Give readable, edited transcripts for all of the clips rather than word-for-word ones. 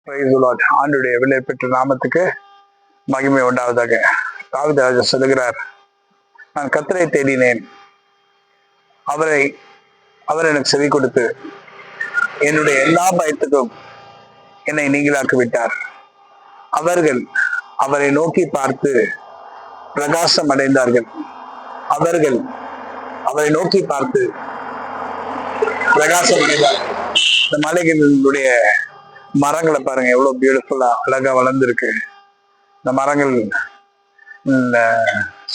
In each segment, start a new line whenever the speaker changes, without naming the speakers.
Praise the Lord. ஆண்டவருடைய விலை பெற்ற நாமத்துக்கு மகிமை உண்டாவதாக. தாவீது ராஜா சொல்லுகிறார், நான் கர்த்தரை தேடினேன், அவர் எனக்கு செவி கொடுத்து என்னுடைய எல்லா பயத்துக்கும் என்னை நீங்களாக்கி விட்டார். அவர்கள் அவரை நோக்கி பார்த்து பிரகாசம் அடைந்தார்கள். அவர்கள் அவரை நோக்கி பார்த்து பிரகாசம் அடைந்தார்கள். இந்த மலைகளுடைய மரங்களை பாருங்க, எவ்வளவு பியூட்டிஃபுல்லா அழகா வளர்ந்துருக்கு. இந்த மரங்கள்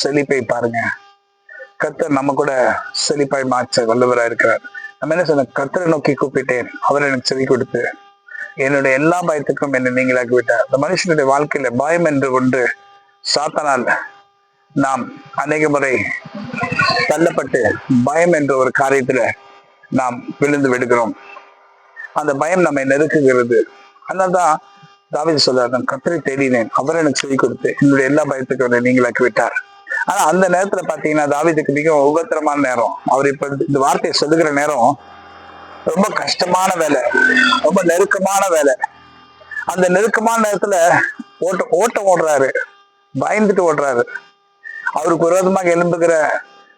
செழிப்பை பாருங்க. கர்த்தர் நம்ம கூட செழிப்பாய் மாற்ற வல்லவராக இருக்கிறார். நம்ம என்ன சொன்ன, கர்த்தரை நோக்கி கூப்பிட்டேன், அவர் எனக்கு செவி கொடுத்து என்னுடைய எல்லா பயத்துக்கும் என்னை நீங்களாக்கி விட்டார். இந்த மனுஷனுடைய வாழ்க்கையில பயம் என்று ஒன்று சாத்தானால் நாம் அநேக முறை தள்ளப்பட்டு பயம் என்ற ஒரு காரியத்துல நாம் விழுந்து விடுகிறோம். அந்த பயம் நம்மை நெருக்குகிறது. அதனால்தான் தாவீது சொல்றார், நான் கர்த்தரை தேடினேன், அவர் எனக்கு செவி கொடுத்து என்னுடைய எல்லா பயத்துக்கும் என்னை நீங்களாக்கி விட்டார். ஆனா அந்த நேரத்துல பாத்தீங்கன்னா தாவீதுக்கு மிகவும் உபத்திரமான நேரம். அவர் இப்ப இந்த வார்த்தையை சொல்லுகிற நேரம் ரொம்ப கஷ்டமான வேலை, ரொம்ப நெருக்கமான வேலை. அந்த நெருக்கமான நேரத்துல ஓட்டம் ஓடுறாரு, பயந்துட்டு ஓடுறாரு. அவருக்கு விரோதமாக எழும்புகிற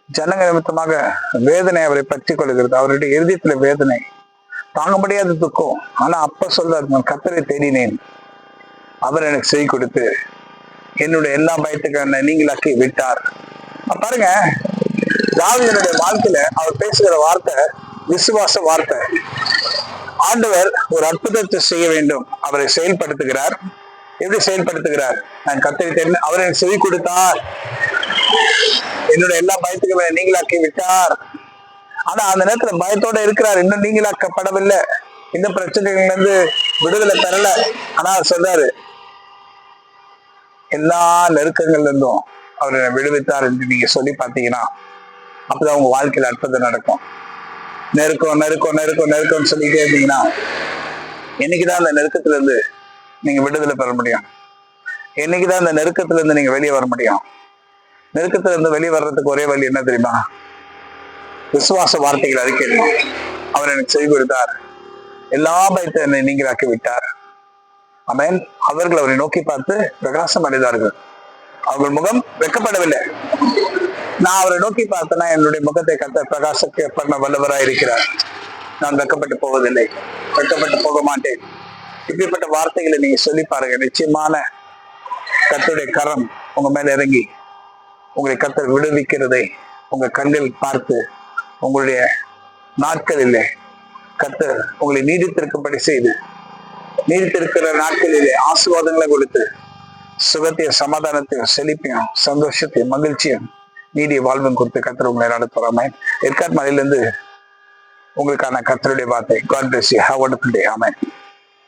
ஜனங்க நிமித்தமாக வேதனை அவரை பற்றி கொள்கிறது. அவருடைய இருதயத்துல வேதனை, தாங்க முடியாத துக்கம். ஆனா அப்ப சொல்றாரு, நான் கர்த்தரை தேடினேன், அவர் எனக்கு செவி கொடுத்து என்னுடைய எல்லா பயத்துக்கும் என்னை நீங்களாக்கி விட்டார். பாருங்க, தாவீதுடைய வாழ்க்கையில அவர் பேசுகிற வார்த்தை விசுவாச வார்த்தை. ஆண்டவர் ஒரு அற்புதத்தை செய்ய வேண்டும், அவரை செயல்படுத்துகிறார். எப்படி செயல்படுத்துகிறார்? நான் கர்த்தரை தேடினேன், அவர் எனக்கு செவி கொடுத்தார், என்னுடைய எல்லா பயத்துக்கும் நீங்களாக்கி விட்டார். ஆனா அந்த நேரத்துல பயத்தோட இருக்கிறார், இன்னும் நீங்களாக்கப்படவில்லை, இந்த பிரச்சனைகள்ல இருந்து விடுதலை பெறல. ஆனா சொல்றாரு, எல்லா நெருக்கங்கள்ல இருந்தும் அவர் விடுவித்தார் என்று நீங்க சொல்லி பார்த்தீங்கன்னா அப்பதான் உங்க வாழ்க்கையில அற்புதம் நடக்கும். நெருக்கம் நெருக்கம் நெருக்கம் நெருக்கம்னு சொல்லிட்டே இருந்தீங்கன்னா என்னைக்குதான் அந்த நெருக்கத்துல இருந்து நீங்க விடுதலை பெற முடியும்? என்னைக்குதான் அந்த நெருக்கத்துல இருந்து நீங்க வெளியே வர முடியும்? நெருக்கத்துல இருந்து வெளியே வர்றதுக்கு ஒரே வழி என்ன தெரியுமா? விசுவாச வார்த்தைகள் அறிக்கையிடணும். அவர் எனக்கு செவி கொடுத்தார், எல்லா பயத்தை என்னை நீங்களாக்கி விட்டார். ஆமென். அவர்கள் அவரை நோக்கி பார்த்து பிரகாசம் அடைந்தார்கள், அவர்கள் முகம் வெட்கப்படவில்லை. நான் அவரை நோக்கி பார்த்தேன்னா என்னுடைய முகத்தை கர்த்தர் பிரகாசத்தை பண்ண வல்லவராய் இருக்கிறார். நான் வெட்கப்பட்டு போவதில்லை, வெட்கப்பட்டு போக மாட்டேன். இப்படிப்பட்ட வார்த்தைகளை நீங்க சொல்லி பாருங்க. நிச்சயமான கர்த்தருடைய கரம் உங்க மேல இறங்கி உங்களை கர்த்தர் விடுவிக்கிறதை உங்க கண்கள் பார்த்து உங்களுடைய நாட்களிலே கர்த்தர் உங்களை நீடித்திருக்கும்படி செய்து, நீடித்திருக்கிற நாட்களிலே ஆசீர்வாதங்களை கொடுத்து சுகத்தையும் சமாதானத்தையும் செழிப்பையும் சந்தோஷத்தையும் மகிழ்ச்சியும் நீடிய வாழ்வும் கொடுத்து கர்த்தர் உங்களை நடத்துறாம. ஏற்காடு மலையிலிருந்து உங்களுக்கான கர்த்தருடைய வார்த்தை. God bless you. Have a wonderful day. Amen.